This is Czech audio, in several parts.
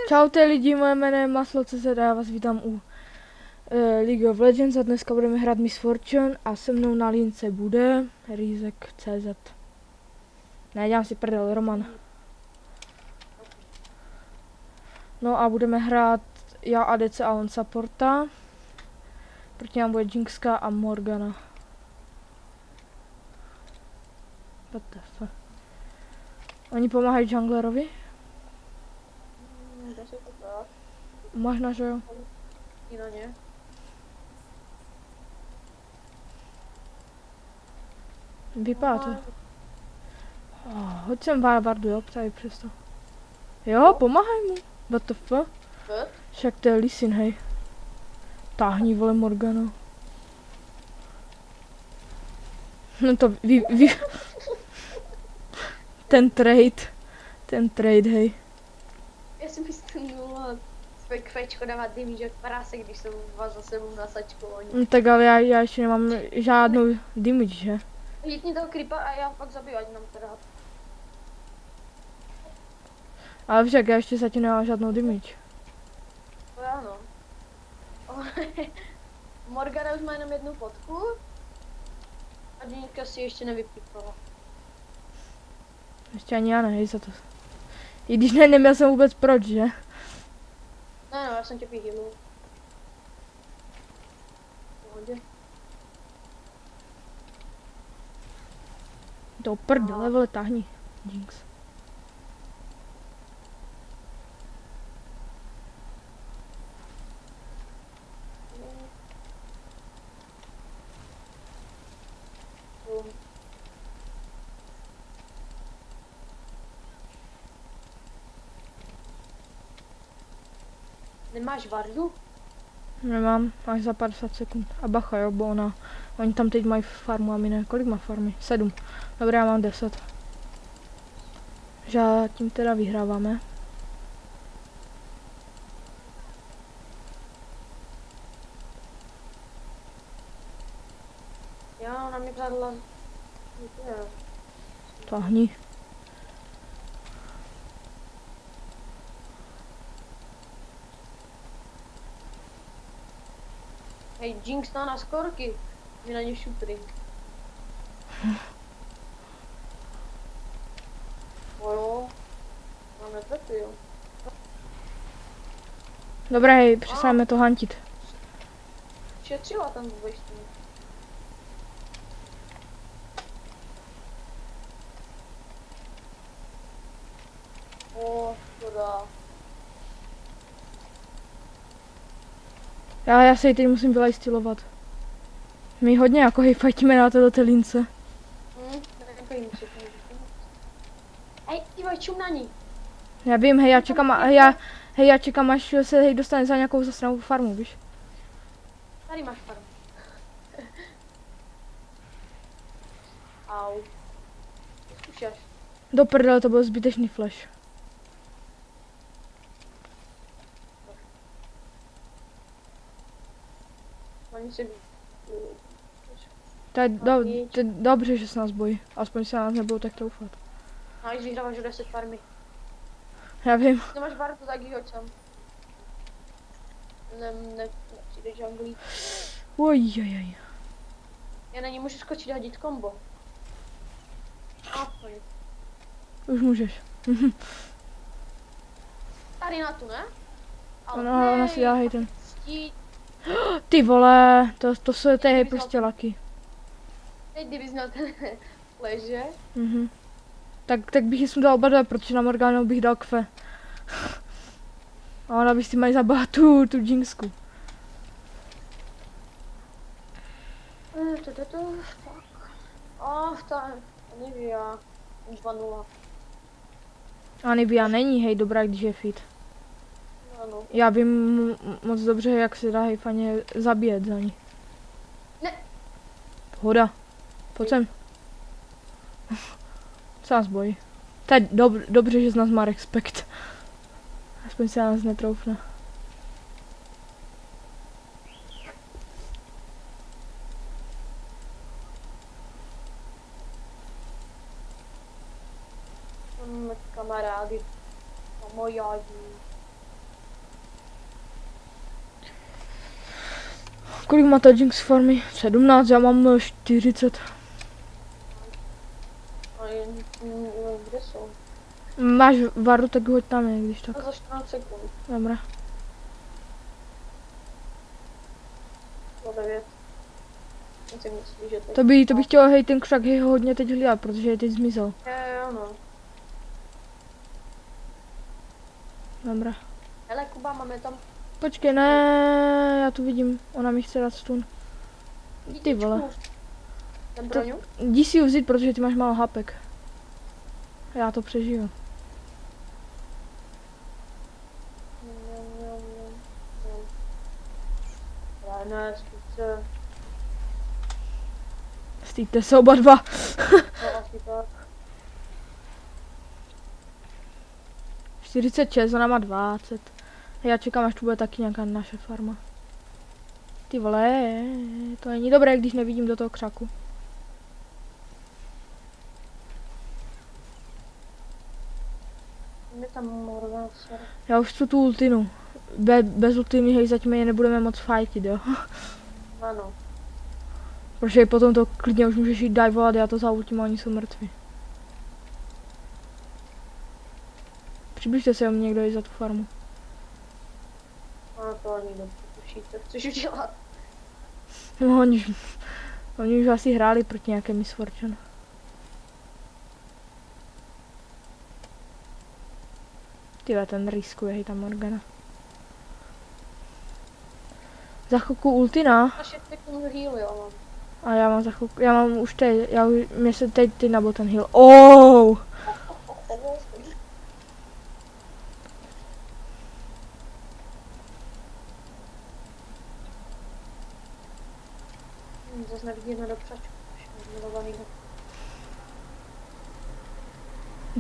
Čaute lidi, moje jméno je Maslo.cz a já vás vítám u League of Legends a dneska budeme hrát Miss Fortune a se mnou na lince bude Rizek.cz. Ne, dělám si prdel, Roman. No a budeme hrát já ADC a on supporta. Proti nám bude Jinxka a Morgana. What the fuck? Oni pomáhají junglerovi? Možná, že jo. I na ně. Vypadá to. Hoď sem Vardu, jo, tady přesto. Jo, pomáhaj mu. What the fuck? Však to je Lee Sin, hej. Táhni, vole, Morgana. No to ten trade, hej. Já si myslím, svoje kvečko dávat damage jak parásek, když jsou dva za sebou na sačkování. No tak ale já ještě nemám žádnou damage, že? Hitni toho creepa a já fakt zabiju, ať nám teda. Ale však já ještě zatím nemám žádnou damage. To já no. Morgana už má jenom jednu fotku. A Jinka si ještě nevypípala. Ještě ani já ne, hej za to. I když ne, neměl jsem vůbec proč, že? No, já jsem tě vyhýlil. Pohodě. Do prdele, vole, táhni. Jinx. Nemáš Vardu? Nemám, až za 50 sekund. A bacha, jo, bo oni tam teď mají farmu a my ne. Kolik má farmy? 7. Dobré, já mám 10. Že tím teda vyhráváme. Já, ona mi kladla. Táhni. Hej, Jinx na skorky. My na ně šutry. Jo. Máme trefy, jo. Dobré, hej, přesáme to hantit. Šetřila tam vůbec tím. Škoda. Já se ji teď musím vylajstylovat. My hodně jako hejfajtíme na této lince. Hej, Ivo, čum na ní. Já vím, hej, já čekám, až se hej dostane za nějakou zastranou farmu, víš? Tady máš farmu. Au. Zkušáš. Do prdele, to byl zbytečný flash. Oni se... To je dobře, že se nás bojí. Aspoň se nás nebudou tak troufat. No, když vyhráváš o 10 farmy. Já vím. Nemáš Vardu, tak ji hoď sám. Nepřijde junglí. Ojjajaj. Já na ní můžu skočit a hodit kombo. Aspoň. Už můžeš. Tady na tu, ne? Ale No, ona si dělá hej ten. Stít. Ty vole, to jsou hej prostě laky. Teď kdybys měl ten leže. Tak bych ji dal oba dva, protože na Morganu bych dal kve. A ona by si mají zabát tu Jinxku. Ta Anivia. 2-0. Anivia není hej dobrá, když je fit. Ano. Já vím moc dobře, jak se dá hejfaně zabíjet za ní. Ne. Pohoda. Pojď sem. Co nás bojí? To je dobře, že z nás má respekt. Aspoň se nás netroufne. Kamarády. Kamarádi. Kolik máte Jinx farmy? 17, já mám 40. A kde jsou? Máš varu, tak hoď tam je, když tak. A za 14 sekund. Dobrá. Po 9. Já si myslím, že teď... To by chtělo, hej, ten křak je hodně teď hlídat, protože je teď zmizel. Jo, no. Dobrá. Hele, Kuba, máme tam... Počkej, ne, já tu vidím, ona mi chce dát stun. Ty vole. Ten broňu? Jdi si ji vzít, protože ty máš málo hapek. Já to přežiju. Ne, zkuste. Stýďte se oba dva. No, asi tak. 46, ona má 20. Já čekám, až tu bude taky nějaká naše farma. Ty vole, to není dobré, když nevidím do toho křaku. Je tam Morgan. Já už chci tu ultinu. Bez ultiny, hej, zatím je nebudeme moc fightit, jo. Ano. Protože potom to klidně už můžeš jít diveovat, já to za ultimu, oni jsou mrtví. Přibližte se o mě někdo i za tu farmu. A to ani nepotušíte, chceš udělat. No, oni už asi hráli proti nějaké Miss Fortune. Tyhle, ten riskuje, hej, ta Morgana. Za chvilku ultina. A 6 sekund heal, jo. A já mám za chvilku, já mám už teď, mě se teď nabol ten heal. Oh! Zase nevidíme do přačku.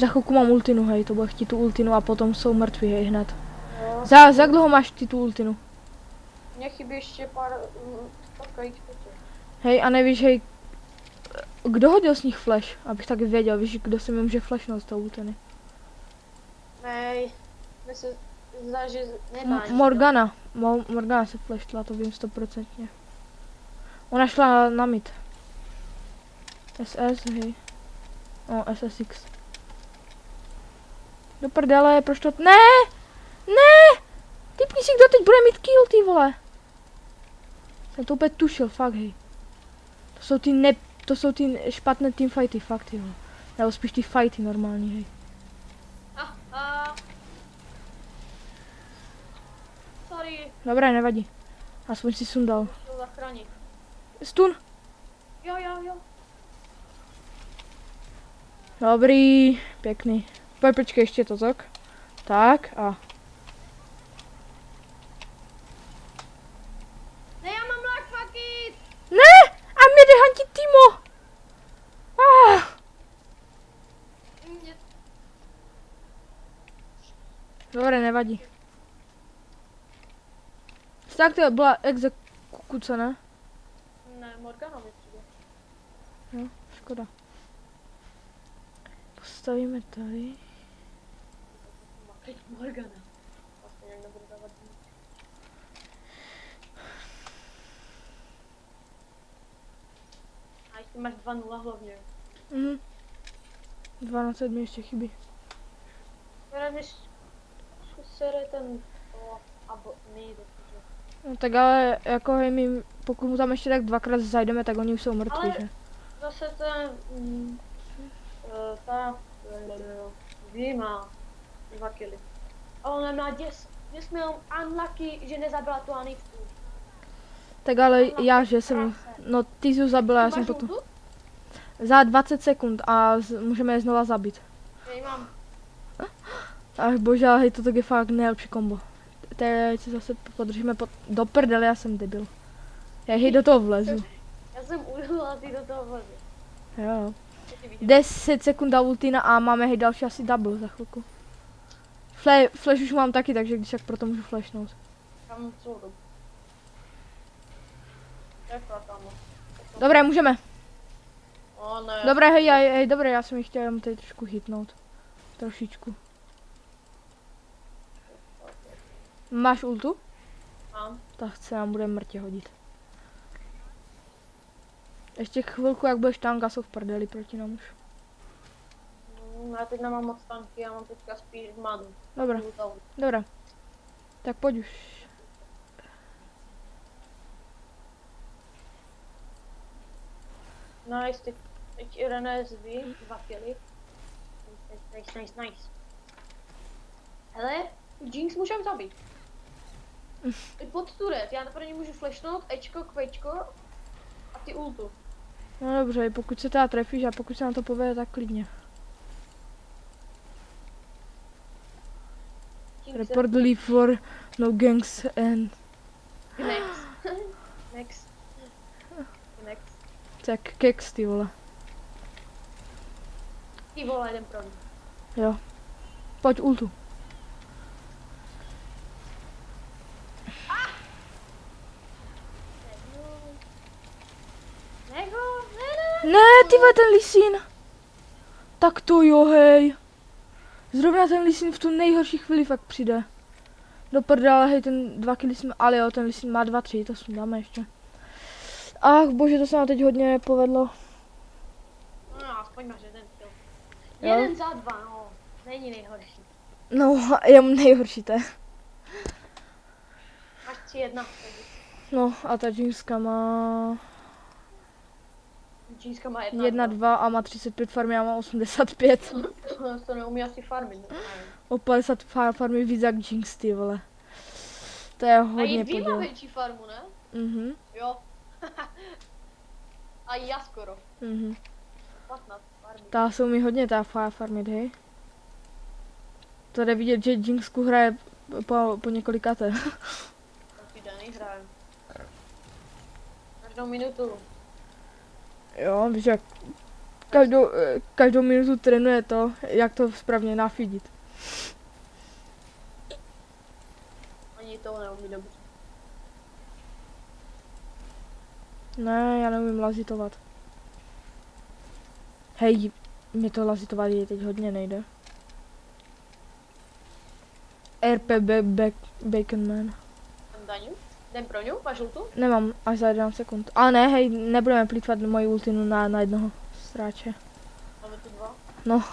Za chvilku mám ultinu, hej, to bude chtít tu ultinu a potom jsou mrtví, hej, hned. Jo. Za jak dlouho máš ty tu ultinu? Mně chybí ještě pár kajíčků. Hej, a nevíš, hej, kdo hodil z nich flash? Abych taky věděl, víš, kdo se mi může flashnout z toho ultiny. Nej, mi se zdá, že nedá. Morgana. Morgana se flashla, to vím 100%. Ona šla na mid. SS, hej. O, SSX. Do prdele, proč to... Ne! Ne! Typni si, kdo teď bude mít kill, ty vole. Jsem to úplně tušil, fakt, hej. To jsou ty špatné teamfighty, fakt, ty vole. Nebo spíš ty fighty normální, hej. Sorry, Dobré, nevadí. Aspoň si sundal. to zachránit. Stun. Jo. Dobrý, pěkný. Počkej, ještě to tak. Tak a... Ne, já mám lag, fuck it! Ne! A mě jde hantit Timo! Dobré, nevadí. Tak to byla exekuce, ne? Ne, Morgana mi přijde. Jo, škoda. Postavíme tady. Teď Morgana. Vlastně jak nebudu dávat nic. A ještě máš 2-0 hlavně. 12 mi ještě chybí. Teda než sere ten... abo nejde. No tak ale jako hej, my pokud mu tam ještě tak dvakrát zajdeme, tak oni už jsou mrtví, Ale- že? Zase ten... ta... Vy má 2 killy. A ona má 10. Dnes jsme unlucky, že nezabila tu Anitku. Tak ale já, že jsem, no ty jsi ho zabila, já jsem Máš potom. ultu? Za 20 sekund a můžeme je znova zabít. Já ji mám. Ach bože, ale hej, to je fakt nejlepší kombo. Teď si zase podržíme do prdele, já jsem debil. Já hej do toho vlezu. Já jsem ujela a ty do toho vlezi. Jo. 10 sekund a ultina a máme hej další asi double za chvilku. Flash už mám taky, takže když tak proto můžu flashnout. Já mám celou dobu. Takhle tam. Dobré, můžeme. O ne. Dobré, hej, dobré, já jsem ji chtěl jenom tady trošku hitnout. Trošičku. Máš ultu? Mám. Tak se nám bude mrtě hodit. Ještě chvilku, jak budeš tanka, jsou v prdeli proti nám už. Já teď nemám moc tanky, já mám teďka spíš madu. Dobrá, dobrá. Tak pojď už. Nice, teď René zví, 2 killy. Nice. Hele, Jinx můžem zabít. I pod turret, já pro ně můžu flashnout, Ečko, Kvečko a ty ultu. No dobře, pokud se teda trefíš a pokud se nám to povede, tak klidně. Report leave for no gangs and... Next. Tak keks, ty vole. Ty vole, jdem pro ní. Jo. Pojď ultu. Ne, ty vole, ten Lisín. Tak to jo, hej. Zrovna ten Lisín v tu nejhorší chvíli fakt přijde. Do prdele, hej, ten 2 killy jsme, ale jo, ten Lisín má 2-3, to sundáme ještě. Ach bože, to se nám teď hodně nepovedlo. No, aspoň máš jeden kill. Jo? 1 za 2, no, není nejhorší. No, je nejhorší to. Máš 3-1. No, a ta Jinxka má... Jinxka má 1-2 a má 35 farmy a má 85. To neumí asi farmit, ne? O 50 farmy víc jak Jinx, ty vole. To je A hodně jí má podíl. větší farmu, ne? Mhm, Jo. A já skoro. mhm. 15 farmy. Ta se umí hodně ta farmit, hej. To jde vidět, že Jinxku hraje po několikáté. Taky den hrajem. Každou minutu. Jo, víš jak každou minutu trénuje to, jak to správně nafidit. Ani to neumí dobře. Ne, já neumím lazitovat. Hej, mě to lazitovat je teď hodně nejde. Bacon Man. Jdem Daňu? Jdem pro ňu? Máš ultu? Nemám, až za 11 sekund. A ne, hej, nebudeme plýtvat moji ultinu na jednoho stráče. Máme tu 2. No.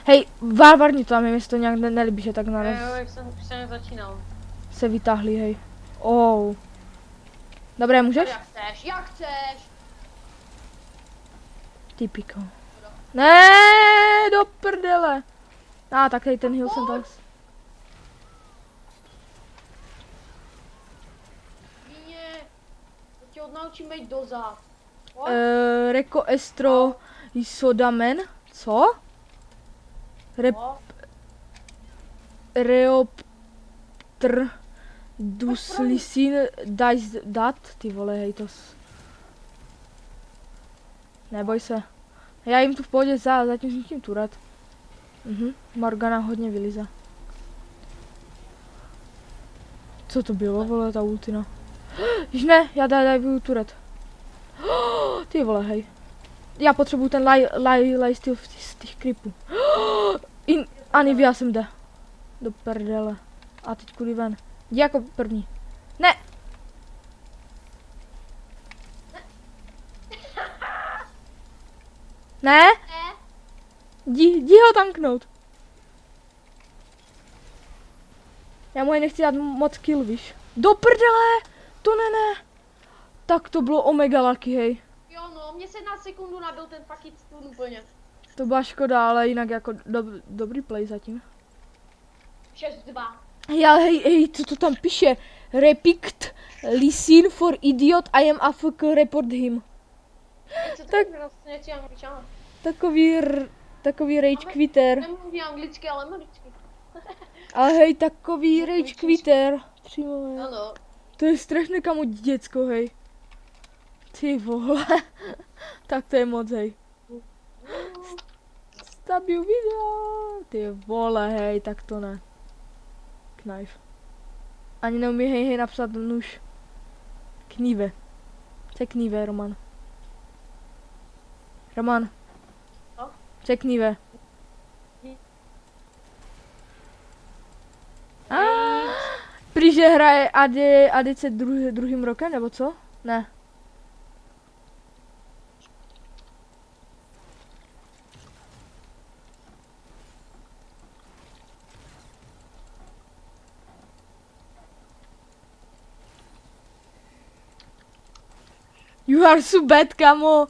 Hej, varvarni to, a mi to nějak nelíbí, že tak naraz Jo, jak jsem začínal. se vytáhli, hej. Oh. Dobré, můžeš? Jak chceš? Typiko. Ne, do prdele. Tak hej, ten heal jsem tak. Víně, to tě odnaučím jít dozad. Reko Estro Sodamen. Co? Reoptr Duslisin dat. Ty vole, hej to. Neboj se. Já jim tu v pohodě zatím zničím turret. Morgana hodně vyliza. Co to bylo, vole, ta ultina? Již ne, já daju turret. Ty vole, hej. Já potřebuju ten lifesteal z těch creepů. Anivia jsem jde. Do prdele. A teď kudy ven. Jdi jako první. Ne! Ne? Jdi ho tanknout. Já mu je nechci dát moc kill, víš. Do prdele! To ne. Tak to bylo omega lucky, hej. Jo no, mě se na sekundu nabil ten fucking stun úplně. To byla škoda, ale jinak jako dobrý play zatím. 6-2. Já, hej, co to tam píše? Repict Lissin for idiot, I am AFK, report him. Tak. Takový rage quitter. Nemluví anglicky, ale americky. Ale hej, takový rage quitter. Přímo, ano. To je strašně kamo děcko, hej. Ty vole. Tak to je moc, hej. Stabil video. Ty vole, hej, tak to ne. Knife. Ani neumí hej napsat nůž. Knive. Co je knive, Roman? Roman. Co? Co je knive? Prý, že hraje ADC druhým rokem, nebo co? Ne. You are so bad, kamo.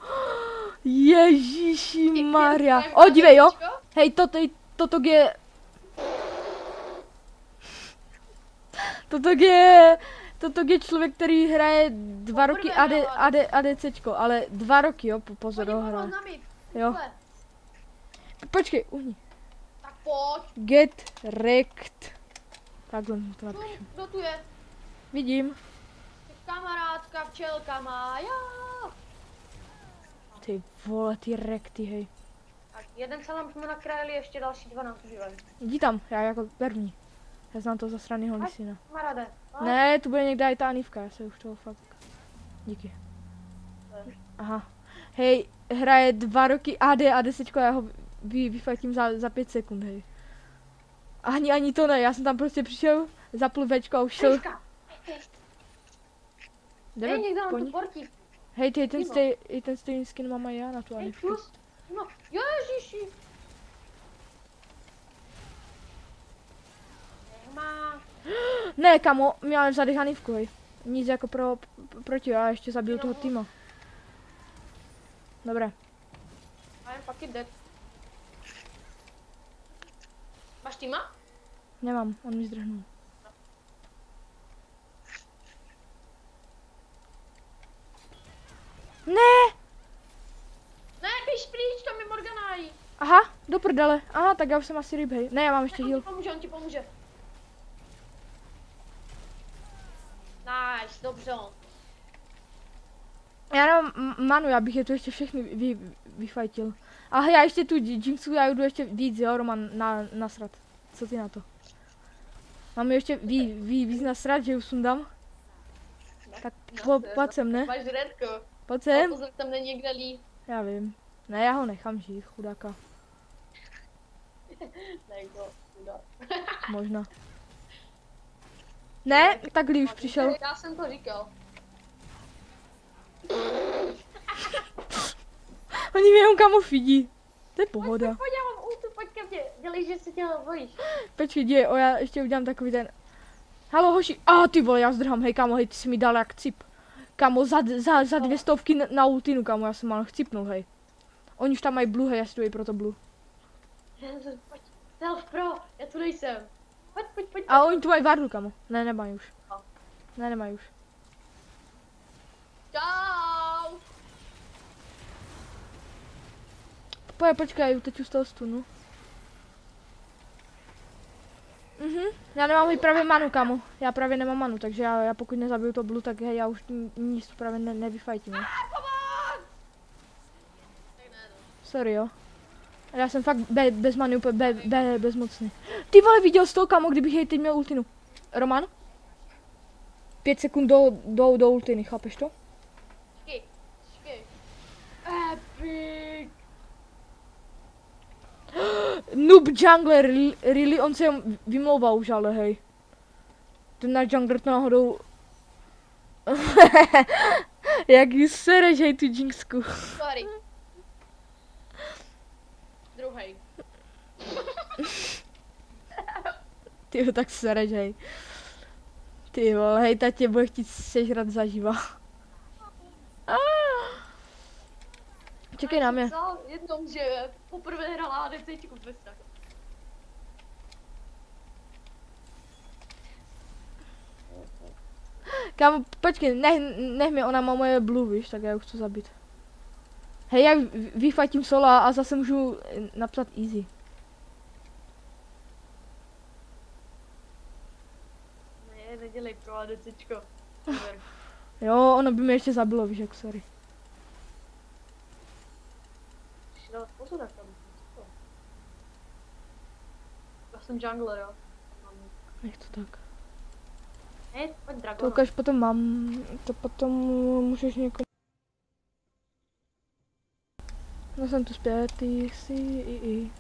Ježíši Maria. O, dívej, jo. Hej, toto je... Toto je člověk, který hraje 2 roky ADCčko, ale 2 roky, jo, pozor, ho hraje. Jo. Počkej, uhni. Tak pojď. Get wrecked. Takhle mu to napíšu. Kdo tu je? Vidím. Kamarádka včelka má, já. Ty vole, ty rekty, hej. Tak jeden salam jsme nakrájeli, ještě další 2 nám užívají. Jdi tam, já jako první. Já znám toho zasranýho lisina. Kamaráde. Ne, tu bude někde i ta Anivka, já se už toho fakt... Díky. Aha. Hej, hraje 2 roky ADCčko a já ho vyfatím za 5 sekund, hej. Ani to ne, já jsem tam prostě přišel, zapl Včko a už šel. Hej, někdo nám tu portí. Hej, ten stejný skin mám a já na tu Anivku. No, ježiši. Ne, kamo, my máme vzady Hanivku, hej. Nic jako proti, já ještě zabiju toho týma. Dobré. I'm fucking dead. Máš týma? Nemám, on mi zdrhnul. Ne! Ne, běž pryč, tam je Morgana. Aha, do prdele. Aha, tak já už jsem asi ryb, hej. Ne, já mám ještě heal. On ti pomůže. Nice, dobře. Já nemám manu, já bych je tu ještě všechny vyfajtil. A já ještě tu Jinxu, já jdu ještě víc, jo, Roman, nasrat. Co ty na to? Mám ještě víc nasrat, že už sundám? Tak pojď sem, ne? Máš redko. Pojď sem. Pozor, tam není někde líp. Já vím. Ne, já ho nechám žít, chudáka. Chudák. Možná. Ne, tak Lee už přišel. Já jsem to říkal. Oni mě jenom kamo fidí. To je pohoda. Pojď, já mám ultu, pojď ke mně. Dělej, že se tě bojíš. Počkej, já ještě udělám takový ten... Halo, hoši. Ty vole, já zdrhám, hej kamo, hej, ty jsi mi dal jak cip. Kamo, za 200 na ultinu, kamo, já jsem mal chcipnout, hej. Oni už tam mají blue, hej, já si jdu i pro to blue. Pojď, self pro, já tu nejsem. Pojď. A oni tu mají vardu, kamo. Ne, nemají už. Ne, nemají už. Čau. Počkej, teď už z toho stunu. Já nemám právě manu, kamo. Já právě nemám manu, takže já pokud nezabiju to blue, tak hej, já už nic právě nevyfajtím. Sorry, jo. Já jsem fakt bez many, úplně bezmocný. Ty vole, viděl jsi to, kamo, kdybych jej teď měl ultinu. Roman? 5 sekund do ultiny, chápeš to? Počkej. Epic. Noob jungler, really, on se vymlouvá už, ale hej. Ten náš jungler to náhodou... Jaký sereš, hej, tu Jinxku. Sorry. Druhej. Ty tak sereš, hej. Ty vole, hej, ta tě bude chtít sežrat zaživa. Čekej na mě. Jednou, že poprvé hrála ADCčku v Vestách. Kámo, počkej, nech mi, ona má moje blue, víš, tak já už chci zabít. Hej, já vyfatím sola a zase můžu napsat easy. Ne, nedělej pro ADCčko. Jo, ono by mě ještě zabilo, víš, jak sorry. Musíš dávat pozor na tam. Já jsem jungler, jo. Nech to tak. Ne, pojď Dragona. To ukáž potom mám, to potom můžeš někomu... No jsem tu zpět, ty si i.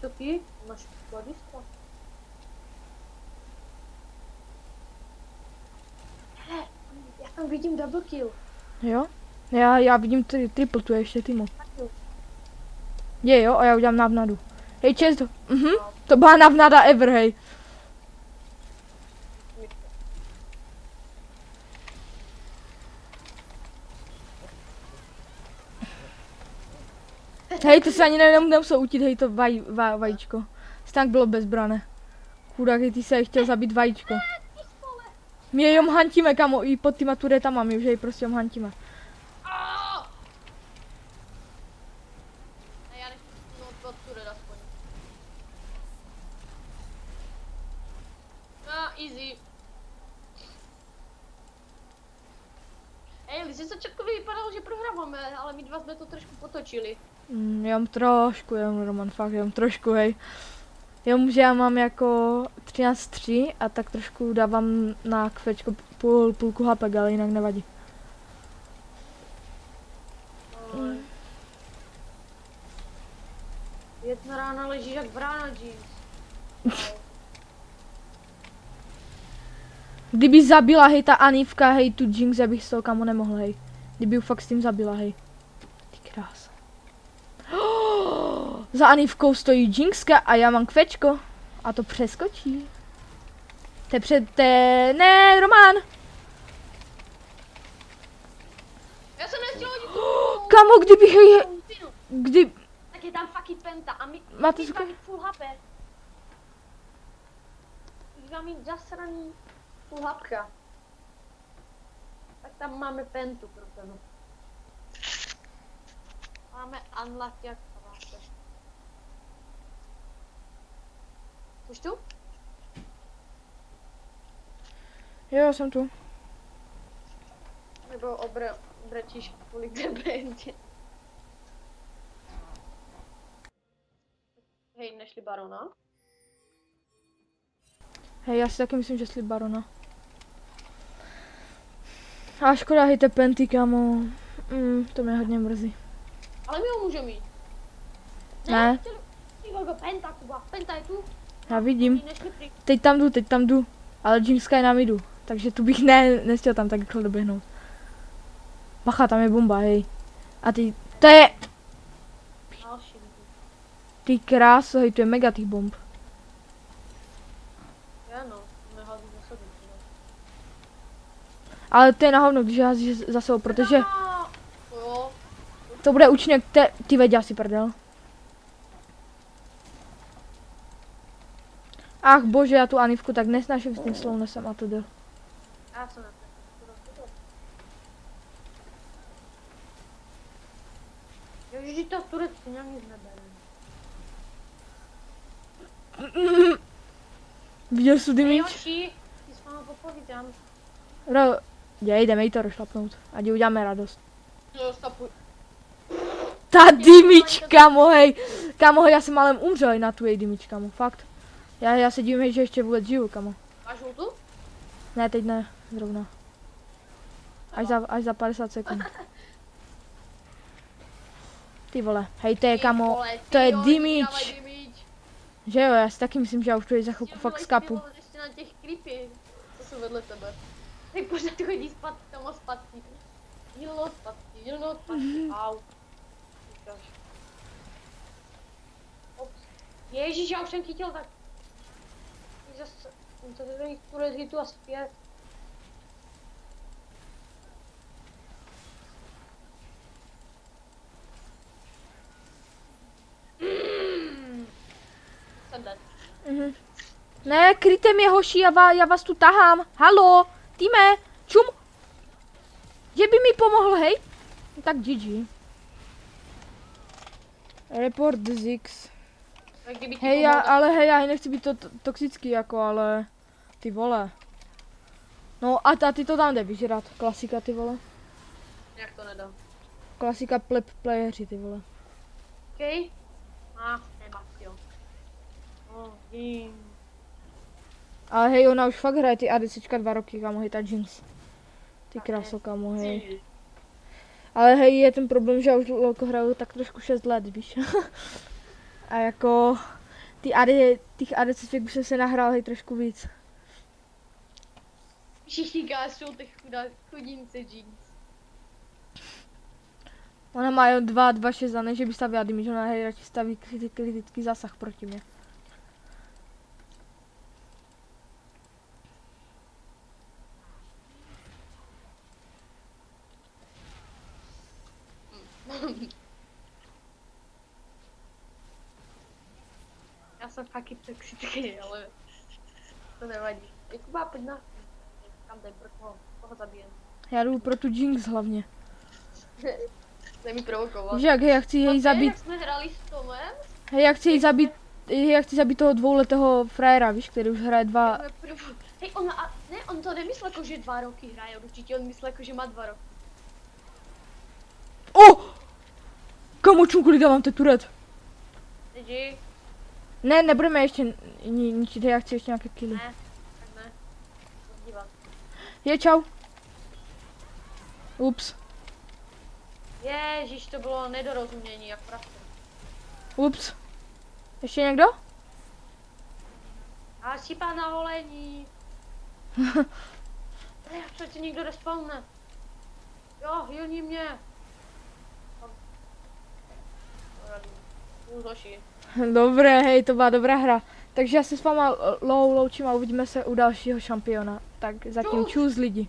To ty? Máš kladiska? Hele, já tam vidím double kill. Jo? Já vidím triple tu ještě, Timo. Je jo, a já udělám návnadu. Hej, čest. To byla návnada ever, hej. Hej, to se ani nemusel utit, hej, to vajíčko. Stank bylo bezbrané. Chudák, ty se chtěl zabít vajíčko. My je jom hantíme, kamo, i pod týma turetama, my už jej prostě jom hantíme. Já nechci pod turet aspoň. Easy. Hej, z začátku vypadalo, že prohráváme, ale my dva jsme to trošku potočili. Jenom trošku, jenom Roman, fakt, jenom trošku, hej. Jenom, že já mám jako 13-3 a tak trošku dávám na kvečko půlku hapek, ale jinak nevadí. Jedna rána ležíš jak vrána, Jeans. Kdyby zabila, hej, ta Anivka, hej, tu Jinx, já bych z toho kamo nemohl, hej. Kdyby ju fakt s tím zabila, hej. Ty krása. Za Anivkou stojí Jinxka a já mám kvečko. A to přeskočí. Ne, Roman. Já jsem nechtěl hodit Kamo, kdybych jej... Tak je tam fucking penta a my Máte mám mít full HP. Když mám mít zasraný full hapka. Tak tam máme pentu pro tebe. Máme unlucky jak paváte. Už tu? Jo, jsem tu. Nebo obratíš kvůli té pentě. Hej, nešli barona? Hej, já si taky myslím, že slib barona. A škoda, hej, te penty, kamo. To mě hodně mrzí. Ale my ho můžeme mít. Ne. Ty volgo, penta, Kuba, penta je tu. Já vidím. Nešli pryč. Teď tam jdu. Ale Jinxka je na midu. Takže tu bych nechtěl tam tak rychle doběhnout. Bacha, tam je bomba, hej. A to je... Další. Ty kráso, hej, to je mega těch bomb. Já no, nehází za sebe. Ale to je na hovno, když házíš za sebou, protože Jo. to bude účinek ty veď si prdel. Ach bože, já tu Anivku tak nesnáším s tím slownesem a to jde. Já jsem na to. Ježiši, ta turec si nějak nic nebere. Viděl jsi Dimič? Joši, ty s váma popovídám. Jdeme jí to rozšlapnout, ať jí uděláme radost. Jo, stapuj. Ta Dimič, kamo, hej. Kamo, hej, já jsem málem umřel na tu její Dimič, kamo, fakt. Já se divím, hej, že ještě vůbec žiju, kamo. Máš žlutu? Ne, teď ne, zrovna. Až za 50 sekund. Ty vole, hej, to je, kamo, to je Dimič. Že jo, já si taky myslím, že já už tu za chvilku fakt skapu. Ještě na těch creepy, co jsou vedle tebe. Ty pořád chodí zpátky, tam zpátky. Jílno zpátky, au. Ježíš, já už jsem chytil tak. Zase, to je turec hitu asi 5. Jsem dead. Ne, kryjte mě, hoši, já vás tu tahám. Halo, týme, čum. Že by mi pomohl, hej? Tak GG. Report Zix. Hej, já nechci být toxický, jako, ale... Ty vole. No a ty to tam jde vyžrat. Klasika, ty vole. Jak to nedá? Klasika playeři, ty vole. OK. Nemá, jo. Ale hej, ona už fakt hraje ty ADCčka 2 roky, kamo, hej, ta Jinx. Ty kráso, kamo, hej. Ale hej, je ten problém, že já už lolko hraju tak trošku 6 let, víš. A jako... Těch ADCček už jsem se nahrál, hej, trošku víc. Všichni kášou těch chudince Jinx. Ona má jo 2-6 za ne, že by stavěla damage, ona radši staví kritický zásah proti mě. Já jsem fakt toxický, ale to nevadí. Jakuba, pojď na... Kam jdem, pro koho zabijem? Já jdu pro tu Jinx hlavně. Nemí provokovat. Víš jak, hej, já chci jej zabít. Jak jsme hráli s Tomem? Hej, já chci jej zabít. Já chci zabít toho dvouletého frajera, víš, který už hraje 2. Hej, on to nemyslel jako, že 2 roky hraje, určitě on myslel jako, že má 2 roky. Kamočům, kolik dávám ten turet? Lidi? Ne, nebudeme ještě ničit, já chci ještě nějaké killy. Ne, tak ne. Podívat. Je, čau. Ups. Ježíš, to bylo nedorozumění, jak pravda. Ups. Ještě někdo? A šípá na holení. Co ti někdo respawne? Jo, hilní mě. Dobré, hej, to byla dobrá hra. Takže já se s váma loučím a uvidíme se u dalšího šampiona. Tak zatím čus lidi.